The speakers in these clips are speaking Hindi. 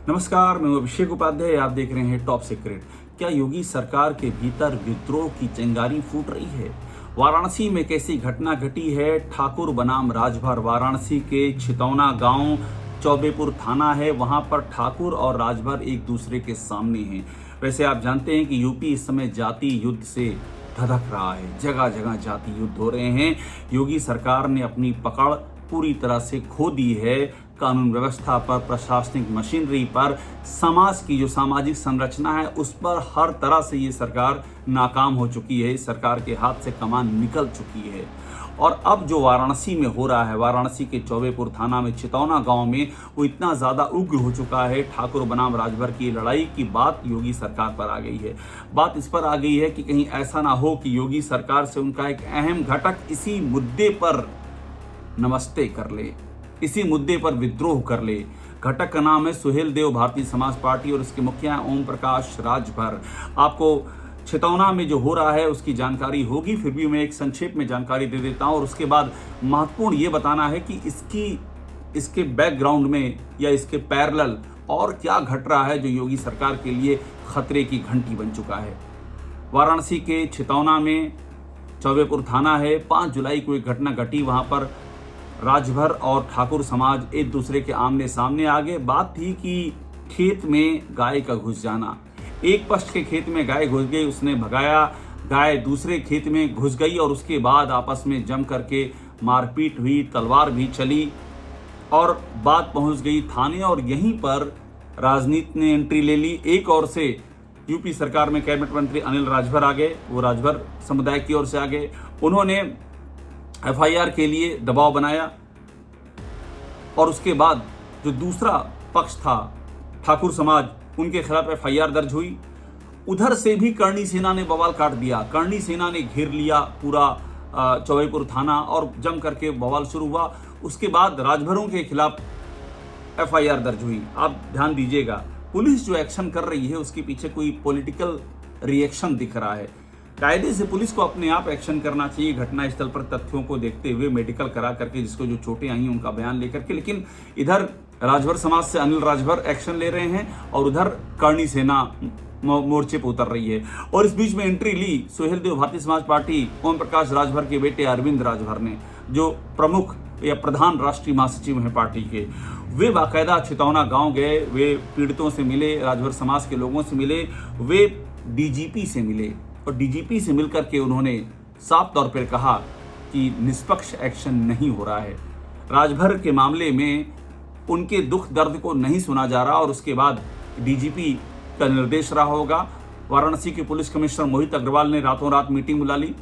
नमस्कार, मैं अभिषेक उपाध्याय। आप देख रहे हैं टॉप सीक्रेट। क्या योगी सरकार के भीतर विद्रोह की चिंगारी फूट रही है? वाराणसी में कैसी घटना घटी है? ठाकुर बनाम राजभर। वाराणसी के छितौना गांव चौबेपुर थाना है, वहां पर ठाकुर और राजभर एक दूसरे के सामने हैं। वैसे आप जानते हैं कि यूपी इस समय जाति युद्ध से धधक रहा है। जगह जगह जाति युद्ध हो रहे हैं। योगी सरकार ने अपनी पकड़ पूरी तरह से खो दी है। कानून व्यवस्था पर, प्रशासनिक मशीनरी पर, समाज की जो सामाजिक संरचना है उस पर हर तरह से ये सरकार नाकाम हो चुकी है। सरकार के हाथ से कमान निकल चुकी है। और अब जो वाराणसी में हो रहा है, वाराणसी के चौबेपुर थाना में छितौना गांव में, वो इतना ज़्यादा उग्र हो चुका है ठाकुर बनाम राजभर की लड़ाई की बात योगी सरकार पर आ गई है। बात इस पर आ गई है कि कहीं ऐसा ना हो कि योगी सरकार से उनका एक अहम घटक इसी मुद्दे पर नमस्ते कर ले, इसी मुद्दे पर विद्रोह कर ले। घटक का नाम है सुहेल देव भारतीय समाज पार्टी और इसके मुखिया हैं ओम प्रकाश राजभर। आपको छितौना में जो हो रहा है उसकी जानकारी होगी, फिर भी मैं एक संक्षेप में जानकारी दे देता हूं और उसके बाद महत्वपूर्ण ये बताना है कि इसके बैकग्राउंड में या इसके पैरेलल और क्या घट रहा है जो योगी सरकार के लिए खतरे की घंटी बन चुका है। वाराणसी के छितौना में चौबेपुर थाना है। 5 जुलाई को एक घटना घटी। वहां पर राजभर और ठाकुर समाज एक दूसरे के आमने सामने आ गए। बात थी कि खेत में गाय का घुस जाना। एक पक्ष के खेत में गाय घुस गई, उसने भगाया, गाय दूसरे खेत में घुस गई और उसके बाद आपस में जम करके मारपीट हुई, तलवार भी चली और बात पहुंच गई थाने। और यहीं पर राजनीति ने एंट्री ले ली। एक ओर से यूपी सरकार में कैबिनेट मंत्री अनिल राजभर आ गए, वो राजभर समुदाय की ओर से आ गए। उन्होंने एफआईआर के लिए दबाव बनाया और उसके बाद जो दूसरा पक्ष था ठाकुर समाज, उनके खिलाफ एफआईआर दर्ज हुई। उधर से भी करणी सेना ने बवाल काट दिया। करणी सेना ने घेर लिया पूरा चौबेपुर थाना और जम करके बवाल शुरू हुआ। उसके बाद राजभरों के खिलाफ एफआईआर दर्ज हुई। आप ध्यान दीजिएगा, पुलिस जो एक्शन कर रही है उसके पीछे कोई पॉलिटिकल रिएक्शन दिख रहा है। कायदे से पुलिस को अपने आप एक्शन करना चाहिए, घटनास्थल पर तथ्यों को देखते हुए, मेडिकल करा करके, जिसको जो चोटें आई उनका बयान लेकर के। लेकिन इधर राजभर समाज से अनिल राजभर एक्शन ले रहे हैं और उधर करणी सेना मोर्चे पर उतर रही है। और इस बीच में एंट्री ली सुहेल देव भारतीय समाज पार्टी ओम प्रकाश राजभर के बेटे अरविंद राजभर ने, जो प्रमुख या प्रधान राष्ट्रीय महासचिव हैं पार्टी के। वे बाकायदा छितौना गांव गए, वे पीड़ितों से मिले, राजभर समाज के लोगों से मिले, वे डीजीपी से मिले और डीजीपी से मिलकर के उन्होंने साफ तौर पर कहा कि निष्पक्ष एक्शन नहीं हो रहा है। राजभर के मामले में उनके दुख दर्द को नहीं सुना जा रहा और उसके बाद डीजीपी का निर्देश रहा होगा। वाराणसी के पुलिस कमिश्नर मोहित अग्रवाल ने रातों रात मीटिंग बुला ली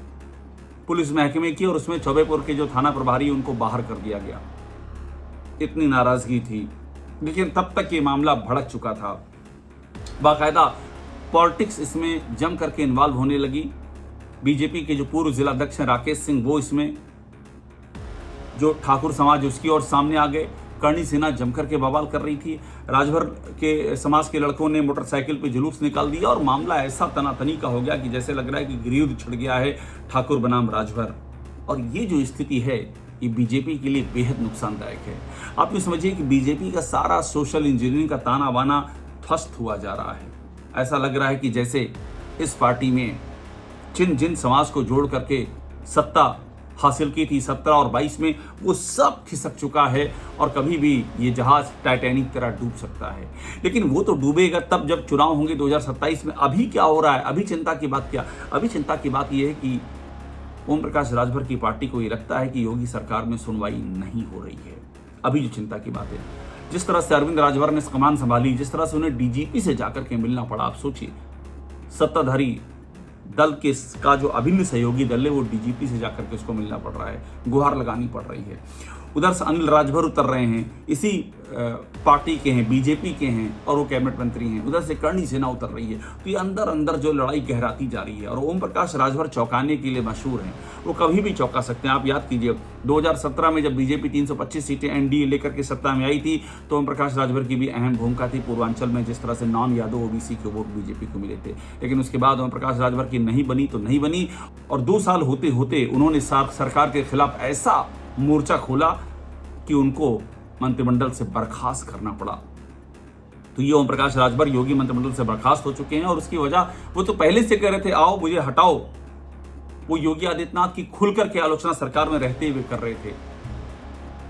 पुलिस महकमे की और उसमें चौबेपुर के जो थाना प्रभारी उनको बाहर कर दिया गया। इतनी नाराजगी थी, लेकिन तब तक ये मामला भड़क चुका था। बाकायदा पॉलिटिक्स इसमें जम करके इन्वॉल्व होने लगी। बीजेपी के जो पूर्व जिलाध्यक्ष हैं राकेश सिंह, वो इसमें, जो ठाकुर समाज उसकी ओर सामने आ गए। करणी सेना जम करके बवाल कर रही थी। राजभर के समाज के लड़कों ने मोटरसाइकिल पे जुलूस निकाल दिया और मामला ऐसा तनातनी का हो गया कि जैसे लग रहा है कि गृहयुद्ध छिड़ गया है ठाकुर बनाम राजभर। और ये जो स्थिति है ये बीजेपी के लिए बेहद नुकसानदायक है। आप ये समझिए कि बीजेपी का सारा सोशल इंजीनियरिंग का ताना बाना ध्वस्त हुआ जा रहा है। ऐसा लग रहा है कि जैसे इस पार्टी में जिन समाज को जोड़ करके सत्ता हासिल की थी 17 और 22 में, वो सब खिसक चुका है और कभी भी ये जहाज टाइटैनिक तरह डूब सकता है। लेकिन वो तो डूबेगा तब जब चुनाव होंगे 2027 में। अभी क्या हो रहा है? अभी चिंता की बात क्या? अभी चिंता की बात यह है कि ओम प्रकाश राजभर की पार्टी को ये लगता है कि योगी सरकार में सुनवाई नहीं हो रही है। अभी जो चिंता की बात है, जिस तरह से अरविंद राजभर ने कमान संभाली, जिस तरह से उन्हें डीजीपी से जाकर के मिलना पड़ा, आप सोचिए, सत्ताधारी दल का जो अभिन्न सहयोगी दल है वो डीजीपी से जाकर के उसको मिलना पड़ रहा है, गुहार लगानी पड़ रही है। उधर से अनिल राजभर उतर रहे हैं, इसी पार्टी के हैं, बीजेपी के हैं और वो कैबिनेट मंत्री हैं। उधर से करणी सेना उतर रही है। तो ये अंदर अंदर जो लड़ाई गहराती जा रही है। और ओम प्रकाश राजभर चौंकाने के लिए मशहूर हैं, वो कभी भी चौंका सकते हैं। आप याद कीजिए 2017 में जब बीजेपी 325 सीटें एनडीए लेकर के सत्ता में आई थी तो ओम प्रकाश राजभर की भी अहम भूमिका थी। पूर्वांचल में जिस तरह से नॉन यादव ओबीसी के वोट बीजेपी को मिले थे, लेकिन उसके बाद ओम प्रकाश राजभर की नहीं बनी तो नहीं बनी। और 2 साल होते होते उन्होंने सरकार के खिलाफ ऐसा मोर्चा खोला कि उनको मंत्रिमंडल से बर्खास्त करना पड़ा। तो ये ओम प्रकाश राजभर योगी मंत्रिमंडल से बर्खास्त हो चुके हैं और उसकी वजह वो तो पहले से कह रहे थे आओ मुझे हटाओ, वो योगी आदित्यनाथ की खुलकर के आलोचना सरकार में रहते हुए कर रहे थे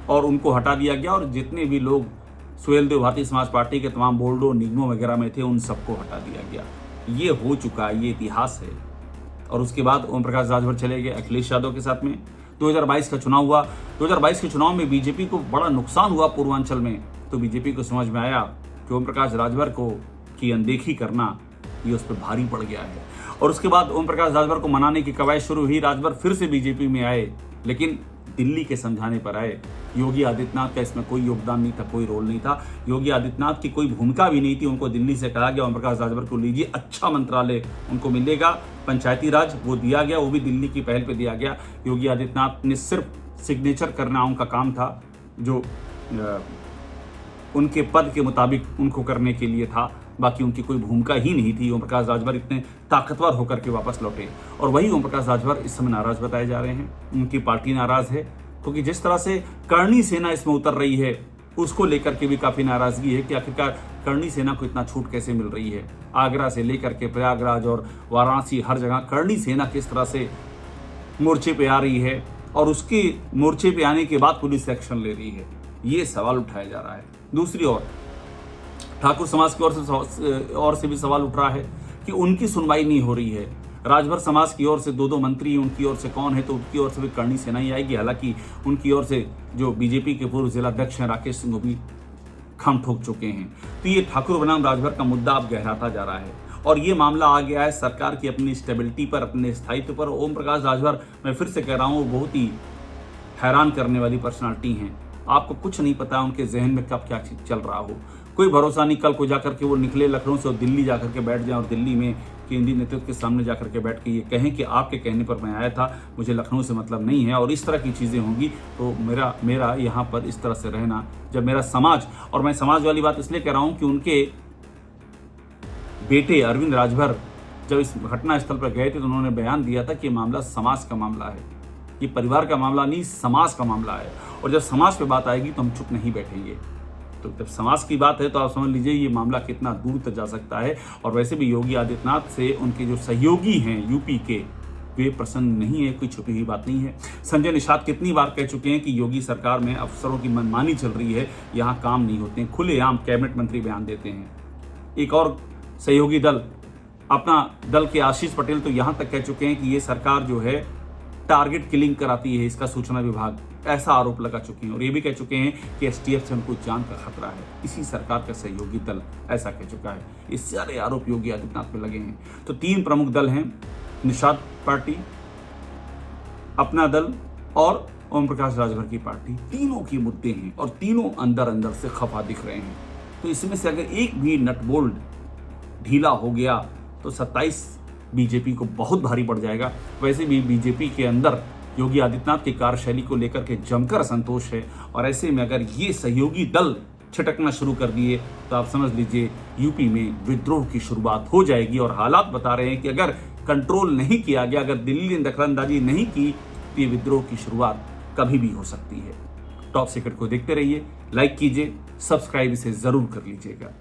और उनको हटा दिया गया और जितने भी लोग सुहेलदेव भारतीय समाज पार्टी के तमाम बोर्डों निगमों वगैरह में थे उन सबको हटा दिया गया। ये हो चुका है, ये इतिहास है। और उसके बाद ओम प्रकाश राजभर चले गए अखिलेश यादव के साथ में। 2022 का चुनाव हुआ। 2022 के चुनाव में बीजेपी को बड़ा नुकसान हुआ पूर्वांचल में, तो बीजेपी को समझ में आया कि ओम प्रकाश राजभर को की अनदेखी करना ये उस पर भारी पड़ गया है। और उसके बाद ओम प्रकाश राजभर को मनाने की कवायद शुरू हुई। राजभर फिर से बीजेपी में आए, लेकिन दिल्ली के समझाने पर आए। योगी आदित्यनाथ का इसमें कोई योगदान नहीं था, कोई रोल नहीं था। योगी आदित्यनाथ की कोई भूमिका भी नहीं थी। उनको दिल्ली से कहा गया ओम प्रकाश राजभर को लीजिए, अच्छा मंत्रालय उनको मिलेगा, पंचायती राज वो दिया गया, वो भी दिल्ली की पहल पे दिया गया। योगी आदित्यनाथ ने सिर्फ सिग्नेचर करना उनका काम था, जो उनके पद के मुताबिक उनको करने के लिए था, बाकी उनकी कोई भूमिका ही नहीं थी। ओम प्रकाश राजभर इतने ताकतवर होकर के वापस लौटे और वही ओम प्रकाश राजभर इस समय नाराज बताए जा रहे हैं। उनकी पार्टी नाराज है क्योंकि जिस तरह से करणी सेना इसमें उतर रही है उसको लेकर के भी काफी नाराजगी है कि आखिरकार करणी सेना को इतना छूट कैसे मिल रही है। आगरा से लेकर के प्रयागराज और वाराणसी हर जगह करणी सेना किस तरह से मोर्चे पे आ रही है और उसके मोर्चे पे आने के बाद पुलिस एक्शन ले रही है, ये सवाल उठाया जा रहा है। दूसरी ओर ठाकुर समाज की ओर से भी सवाल उठ रहा है कि उनकी सुनवाई नहीं हो रही है। राजभर समाज की ओर से दो मंत्री, उनकी ओर से कौन है, तो उनकी ओर से भी करणी सेना ही आएगी। हालांकि उनकी ओर से जो बीजेपी के पूर्व जिलाध्यक्ष हैं राकेश सिंह भी खम ठोक चुके हैं। तो ये ठाकुर बनाम राजभर का मुद्दा अब गहराता जा रहा है और ये मामला आ गया है सरकार की अपनी स्टेबिलिटी पर, अपने स्थायित्व पर। ओम प्रकाश राजभर, मैं फिर से कह रहा हूँ, वो बहुत ही हैरान करने वाली पर्सनालिटी हैं। आपको कुछ नहीं पता उनके जहन में कब क्या चल रहा हो, कोई भरोसा नहीं। कल को जाकर के वो निकले लखनऊ से और दिल्ली जाकर के बैठ जाए और दिल्ली में केंद्रीय नेतृत्व के सामने जाकर के बैठ के ये कहें कि आपके कहने पर मैं आया था, मुझे लखनऊ से मतलब नहीं है, और इस तरह की चीज़ें होंगी। तो मेरा यहाँ पर इस तरह से रहना, जब मेरा समाज, और मैं समाज वाली बात इसलिए कह रहा हूँ कि उनके बेटे अरविंद राजभर जब इस घटना स्थल पर गए थे तो उन्होंने बयान दिया था कि ये मामला समाज का मामला है, ये परिवार का मामला नहीं, समाज का मामला है। और जब समाज पे बात आएगी तो हम चुप नहीं बैठेंगे। तो जब समाज की बात है तो आप समझ लीजिए ये मामला कितना दूर तक जा सकता है। और वैसे भी योगी आदित्यनाथ से उनके जो सहयोगी हैं यूपी के, वे प्रसन्न नहीं है, कोई छुपी हुई बात नहीं है। संजय निषाद कितनी बार कह चुके हैं कि योगी सरकार में अफसरों की मनमानी चल रही है, यहाँ काम नहीं होते हैं। खुलेआम कैबिनेट मंत्री बयान देते हैं। एक और सहयोगी दल, अपना दल के आशीष पटेल तो यहाँ तक कह चुके हैं कि ये सरकार जो है टारगेट किलिंग कराती है, इसका सूचना विभाग, ऐसा आरोप लगा चुके हैं। और ये भी कह चुके हैं कि एसटीएफ से उनको जान का खतरा है। इसी सरकार का सहयोगी दल ऐसा कह चुका है। इससे सारे आरोप योगी आदित्यनाथ पे लगे हैं। तो तीन प्रमुख दल हैं, निषाद पार्टी, अपना दल और ओम प्रकाश राजभर की पार्टी। तीनों की मुद्दे हैं और तीनों अंदर अंदर से खफा दिख रहे हैं। तो इसमें से अगर एक भी नट बोल्ट ढीला हो गया तो 27 बीजेपी को बहुत भारी पड़ जाएगा। वैसे भी बीजेपी के अंदर योगी आदित्यनाथ की कार्यशैली को लेकर के जमकर असंतोष है और ऐसे में अगर ये सहयोगी दल छिटकना शुरू कर दिए तो आप समझ लीजिए यूपी में विद्रोह की शुरुआत हो जाएगी। और हालात बता रहे हैं कि अगर कंट्रोल नहीं किया गया, अगर दिल्ली ने दखलंदाजी नहीं की तो ये विद्रोह की शुरुआत कभी भी हो सकती है। टॉप सीक्रेट को देखते रहिए, लाइक कीजिए, सब्सक्राइब इसे जरूर कर लीजिएगा।